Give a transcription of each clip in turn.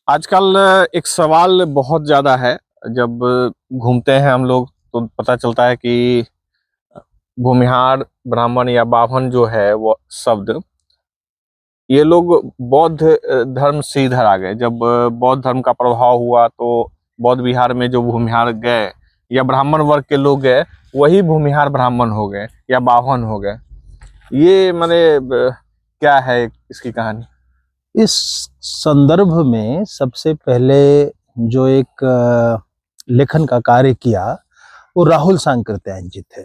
आजकल एक सवाल बहुत ज़्यादा है। जब घूमते हैं हम लोग तो पता चलता है कि भूमिहार, ब्राह्मण या बाभन जो है वो शब्द, ये लोग बौद्ध धर्म से इधर आ गए। जब बौद्ध धर्म का प्रभाव हुआ तो बौद्ध विहार में जो भूमिहार गए या ब्राह्मण वर्ग के लोग गए, वही भूमिहार ब्राह्मण हो गए या बाभन हो गए। ये क्या है इसकी कहानी? इस संदर्भ में सबसे पहले जो एक लेखन का कार्य किया वो राहुल सांकृत्यायन जी थे।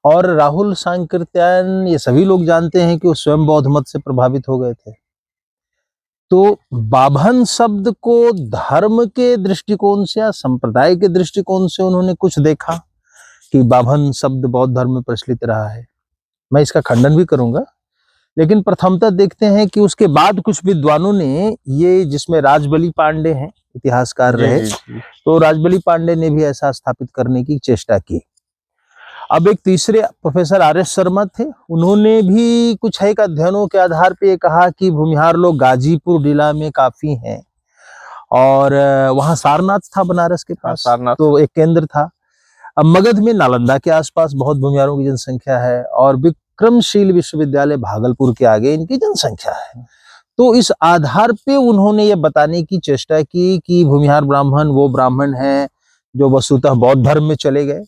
और राहुल सांकृत्यायन, ये सभी लोग जानते हैं कि वो स्वयं बौद्ध मत से प्रभावित हो गए थे। तो बाभन शब्द को धर्म के दृष्टिकोण से या संप्रदाय के दृष्टिकोण से उन्होंने कुछ देखा कि बाभन शब्द बौद्ध धर्म में प्रचलित रहा है। मैं इसका खंडन भी करूंगा, लेकिन प्रथमतः देखते हैं कि उसके बाद कुछ विद्वानों ने, ये जिसमें राजबली पांडे हैं, इतिहासकार रहे, तो राजबली पांडे ने भी ऐसा स्थापित करने की चेष्टा की। अब एक तीसरे प्रोफेसर आर एस शर्मा थे, उन्होंने भी कुछ एक अध्ययनों के आधार पे कहा कि भूमिहार लोग गाजीपुर जिला में काफी हैं और वहां सारनाथ था बनारस के पास, तो एक केंद्र था। अब मगध में नालंदा के आसपास बहुत भूमिहारों की जनसंख्या है और विक्रमशील विश्वविद्यालय भागलपुर के आगे इनकी जनसंख्या है। तो इस आधार पे उन्होंने ये बताने की चेष्टा की कि भूमिहार ब्राह्मण वो ब्राह्मण हैं जो वस्तुतः बौद्ध धर्म में चले गए।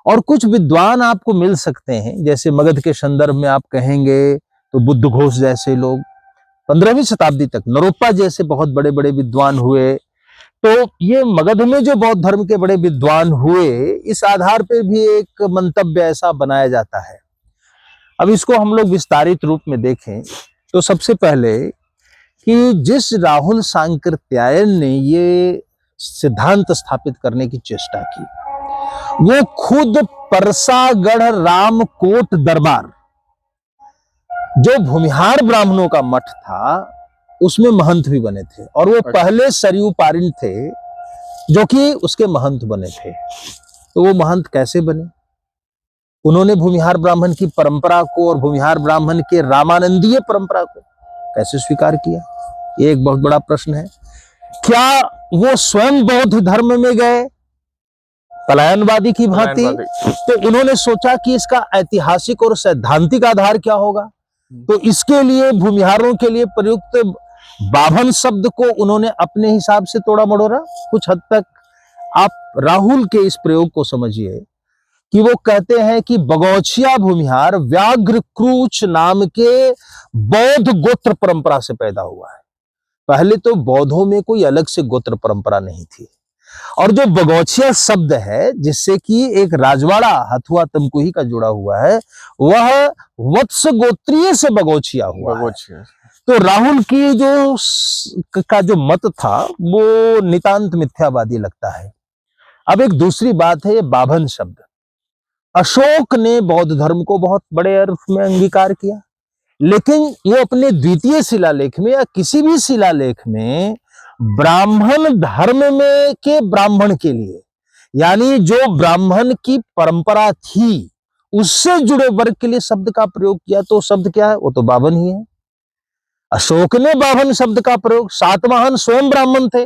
और कुछ विद्वान आपको मिल सकते हैं, जैसे मगध के संदर्भ में आप कहेंगे तो बुद्ध घोष जैसे लोग, 15वीं शताब्दी तक नरोप्पा जैसे बहुत बड़े बड़े विद्वान हुए। तो ये मगध में जो बौद्ध धर्म के बड़े विद्वान हुए, इस आधार पे भी एक मंतव्य ऐसा बनाया जाता है। अब इसको हम लोग विस्तारित रूप में देखें तो सबसे पहले कि जिस राहुल सांकृत्यायन ने ये सिद्धांत स्थापित करने की चेष्टा की, वो खुद परसागढ़ रामकोट दरबार, जो भूमिहार ब्राह्मणों का मठ था, उसमें महंत भी बने थे और वो पहले सरयू पारिन थे जो कि उसके महंत बने थे। तो वो महंत कैसे बने? उन्होंने भूमिहार ब्राह्मण की परंपरा को और भूमिहार ब्राह्मण के रामानंदीय परंपरा को कैसे स्वीकार किया? ये एक बहुत बड़ा प्रश्न है। क्या वो स्वयं बौद्ध धर्म में गए पलायनवादी की भांति? तो उन्होंने सोचा कि इसका ऐतिहासिक और सैद्धांतिक आधार क्या होगा, तो इसके लिए भूमिहारों के लिए प्रयुक्त बाभन शब्द को उन्होंने अपने हिसाब से तोड़ा मड़ोड़ा। कुछ हद तक आप राहुल के इस प्रयोग को समझिए कि वो कहते हैं कि बगौछिया भूमिहार व्याघ्र क्रूच नाम के बौद्ध गोत्र परंपरा से पैदा हुआ है। पहले तो बौद्धों में कोई अलग से गोत्र परंपरा नहीं थी, और जो बगौछिया शब्द है जिससे कि एक राजवाड़ा हथुआ तमकुही का जुड़ा हुआ है, वह वत्स गोत्रीय से बगौछिया हुआ है। तो राहुल की जो मत था वो नितांत मिथ्यावादी लगता है। अब एक दूसरी बात है ये बाभन शब्द। अशोक ने बौद्ध धर्म को बहुत बड़े अर्थ में अंगीकार किया, लेकिन वो अपने द्वितीय शिलालेख में या किसी भी शिलालेख में ब्राह्मण धर्म में के ब्राह्मण के लिए, यानी जो ब्राह्मण की परंपरा थी उससे जुड़े वर्ग के लिए शब्द का प्रयोग किया। तो शब्द क्या है? वो तो बाभन ही है। अशोक ने बाभन शब्द का प्रयोग, सातवाहन स्वयं ब्राह्मण थे,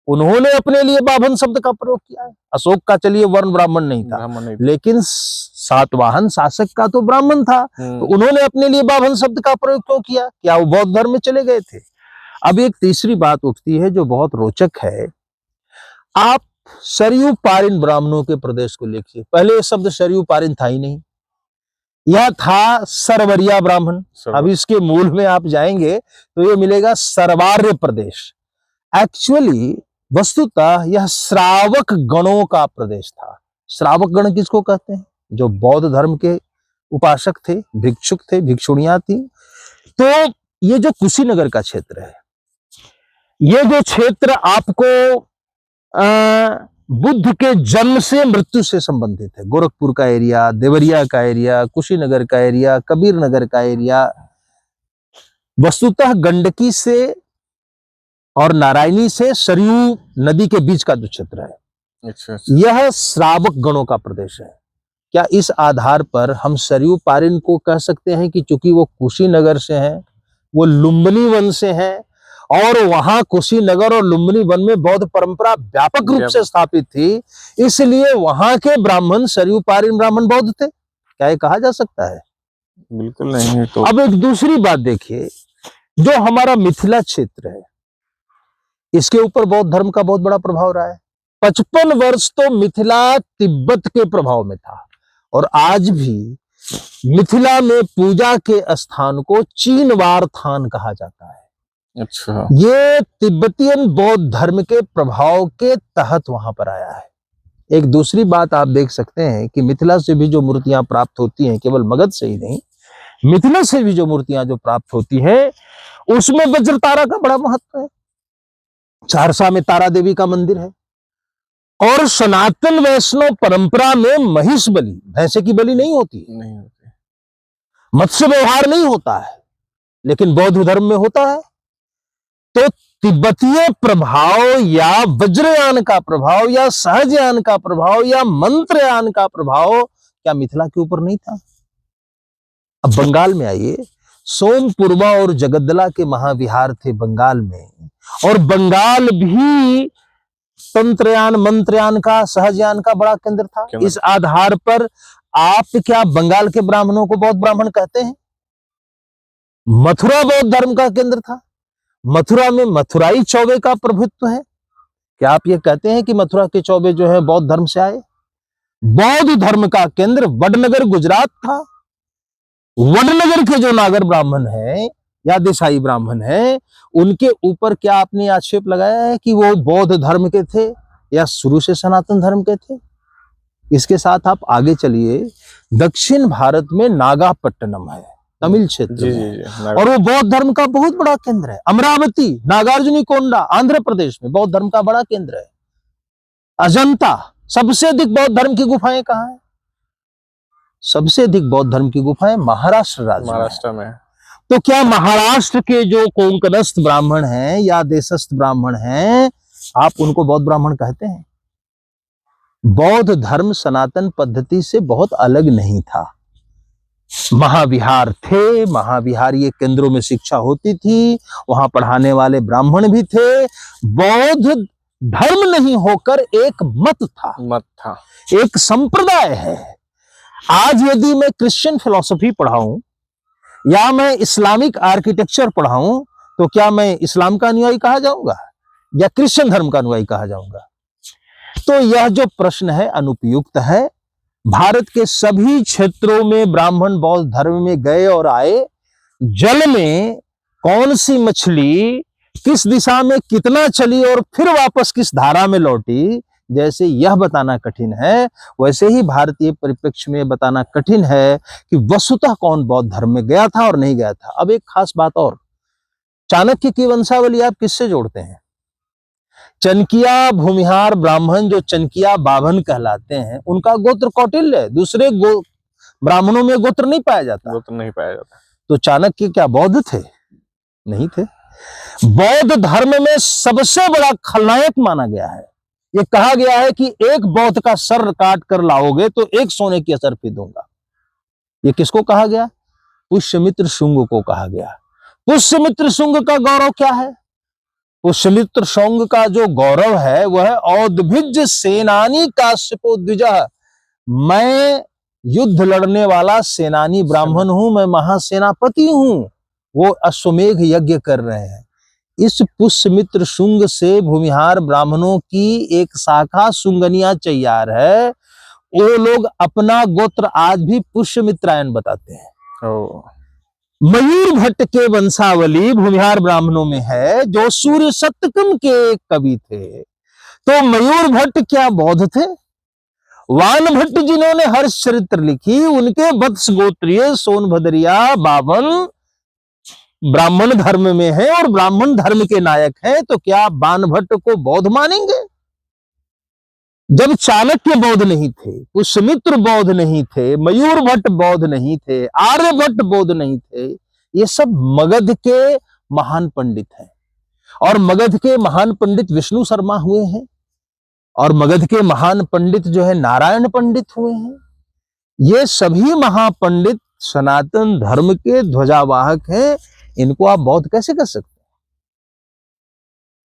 उन्होंने अपने लिए बाभन शब्द का प्रयोग किया है। अशोक का चलिए वर्ण ब्राह्मण नहीं था, लेकिन सातवाहन शासक का तो ब्राह्मण था, तो उन्होंने अपने लिए बाभन शब्द का प्रयोग क्यों किया? क्या वो बौद्ध धर्म में चले गए थे? अब एक तीसरी बात उठती है जो बहुत रोचक है। आप सरयू पारिन ब्राह्मणों के प्रदेश को लिखिए। पहले शब्द सरयू पारिन था ही नहीं, यह था सरवरिया ब्राह्मण। अब इसके मूल में आप जाएंगे तो ये मिलेगा सरवार्य प्रदेश। एक्चुअली वस्तुतः यह श्रावक गणों का प्रदेश था। श्रावक गण किसको कहते हैं? जो बौद्ध धर्म के उपासक थे, भिक्षुक थे, भिक्षुणियां थी। तो ये जो कुशीनगर का क्षेत्र है, ये जो क्षेत्र आपको बुद्ध के जन्म से मृत्यु से संबंधित है, गोरखपुर का एरिया, देवरिया का एरिया, कुशीनगर का एरिया, कबीर नगर का एरिया, वस्तुतः गंडकी से और नारायणी से सरयू नदी के बीच का जो क्षेत्र है, अच्छा। यह श्रावक गणों का प्रदेश है। क्या इस आधार पर हम सरयू पारिन को कह सकते हैं कि चूंकि वो कुशीनगर से हैं, वो लुम्बिनी वंश से हैं और वहां कुशीनगर और लुम्बिनी वन में बौद्ध परंपरा व्यापक रूप से स्थापित थी, इसलिए वहां के ब्राह्मण सरयू पारीन ब्राह्मण बौद्ध थे। क्या ये कहा जा सकता है? बिल्कुल नहीं। तो अब एक दूसरी बात देखिए, जो हमारा मिथिला क्षेत्र है, इसके ऊपर बौद्ध धर्म का बहुत बड़ा प्रभाव रहा है। 55 वर्ष तो मिथिला तिब्बत के प्रभाव में था, और आज भी मिथिला में पूजा के स्थान को चीनवार थान कहा जाता है। अच्छा, ये तिब्बतियन बौद्ध धर्म के प्रभाव के तहत वहां पर आया है। एक दूसरी बात आप देख सकते हैं कि मिथिला से भी जो मूर्तियां प्राप्त होती हैं, केवल मगध से ही नहीं, मिथिला से भी जो मूर्तियां जो प्राप्त होती हैं, उसमें वज्र तारा का बड़ा महत्व है। सहरसा में तारा देवी का मंदिर है, और सनातन वैष्णव परंपरा में महिष बलि, भैंसे की बलि नहीं होती, नहीं होते। मत्स्य व्यवहार नहीं होता है, लेकिन बौद्ध धर्म में होता है। तो तिब्बतीय प्रभाव या वज्रयान का प्रभाव या सहजयान का प्रभाव या मंत्रयान का प्रभाव क्या मिथिला के ऊपर नहीं था? अब बंगाल में आइए, सोमपुरवा और जगद्दला के महाविहार थे बंगाल में, और बंगाल भी तंत्रयान मंत्रयान का सहजयान का बड़ा केंद्र था। इस आधार पर आप क्या बंगाल के ब्राह्मणों को बौद्ध ब्राह्मण कहते हैं? मथुरा बौद्ध धर्म का केंद्र था, मथुरा में मथुराई चौबे का प्रभुत्व है। क्या आप ये कहते हैं कि मथुरा के चौबे जो है बौद्ध धर्म से आए? बौद्ध धर्म का केंद्र वडनगर गुजरात था। वडनगर के जो नागर ब्राह्मण हैं या देसाई ब्राह्मण हैं, उनके ऊपर क्या आपने आक्षेप लगाया है कि वो बौद्ध धर्म के थे या शुरू से सनातन धर्म के थे? इसके साथ आप आगे चलिए, दक्षिण भारत में नागापट्टनम है, तमिल क्षेत्र में, और वो बौद्ध धर्म का बहुत बड़ा केंद्र है। अमरावती, नागार्जुनी कोंडा, आंध्र प्रदेश में बौद्ध धर्म का बड़ा केंद्र है। अजंता, सबसे अधिक बौद्ध धर्म की गुफाएं कहाँ हैं? सबसे अधिक बौद्ध धर्म की गुफाएं महाराष्ट्र राज्य महाराष्ट्र में। तो क्या महाराष्ट्र के जो कोंकणस्थ ब्राह्मण हैं या देशस्थ ब्राह्मण हैं, आप उनको बौद्ध ब्राह्मण कहते हैं? बौद्ध धर्म सनातन पद्धति से बहुत अलग नहीं था। महाविहार थे, महाविहारीय केंद्रों में शिक्षा होती थी, वहां पढ़ाने वाले ब्राह्मण भी थे। बौद्ध धर्म नहीं होकर एक मत था, एक संप्रदाय है। आज यदि मैं क्रिश्चियन फिलॉसफी पढ़ाऊं या मैं इस्लामिक आर्किटेक्चर पढ़ाऊं, तो क्या मैं इस्लाम का अनुयायी कहा जाऊंगा या क्रिश्चियन धर्म का अनुयायी कहा जाऊंगा? तो यह जो प्रश्न है अनुपयुक्त है। भारत के सभी क्षेत्रों में ब्राह्मण बौद्ध धर्म में गए और आए। जल में कौन सी मछली किस दिशा में कितना चली और फिर वापस किस धारा में लौटी, जैसे यह बताना कठिन है, वैसे ही भारतीय परिप्रेक्ष्य में बताना कठिन है कि वस्तुतः कौन बौद्ध धर्म में गया था और नहीं गया था। अब एक खास बात और, चाणक्य की वंशावली आप किससे जोड़ते हैं? चनकिया भूमिहार ब्राह्मण जो चनकिया बाभन कहलाते हैं, उनका गोत्र कौटिल्य है। दूसरे ब्राह्मणों में गोत्र नहीं पाया जाता। तो चाणक्य क्या बौद्ध थे? नहीं थे। बौद्ध धर्म में सबसे बड़ा खलनायक माना गया है। ये कहा गया है कि एक बौद्ध का सर काट कर लाओगे तो एक सोने की असरफी दूंगा। ये किसको कहा गया? पुष्यमित्र शुंग को कहा गया। पुष्यमित्र शुंग का गौरव क्या है? पुष्यमित्र शुंग का जो गौरव है वह औदभिज सेनानी काश्यपो द्विजः, मैं युद्ध लड़ने वाला सेनानी ब्राह्मण हूं, मैं महासेनापति हूं। वो अश्वमेघ यज्ञ कर रहे हैं। इस पुष्यमित्र शुंग से भूमिहार ब्राह्मणों की एक शाखा शुंगनिया चैयार है। वो लोग अपना गोत्र आज भी पुष्यमित्रायन बताते हैं। मयूर भट्ट के वंशावली भूमिहार ब्राह्मणों में है, जो सूर्य सत्यकम के कवि थे। तो मयूर भट्ट क्या बौद्ध थे? वान भट्ट जिन्होंने हर्ष चरित्र लिखी, उनके वत्स गोत्रीय सोनभद्रिया बावन ब्राह्मण धर्म में है और ब्राह्मण धर्म के नायक हैं। तो क्या बान भट्ट को बौद्ध मानेंगे? जब चाणक्य बौद्ध नहीं थे, पुष्यमित्र बौद्ध नहीं थे, मयूर भट्ट बौद्ध नहीं थे, आर्यभट्ट बौद्ध नहीं थे, ये सब मगध के महान पंडित हैं। और मगध के महान पंडित विष्णु शर्मा हुए हैं, और मगध के महान पंडित जो है नारायण पंडित हुए हैं। ये सभी महापंडित सनातन धर्म के ध्वजावाहक हैं। इनको आप बौद्ध कैसे कर सकते हैं?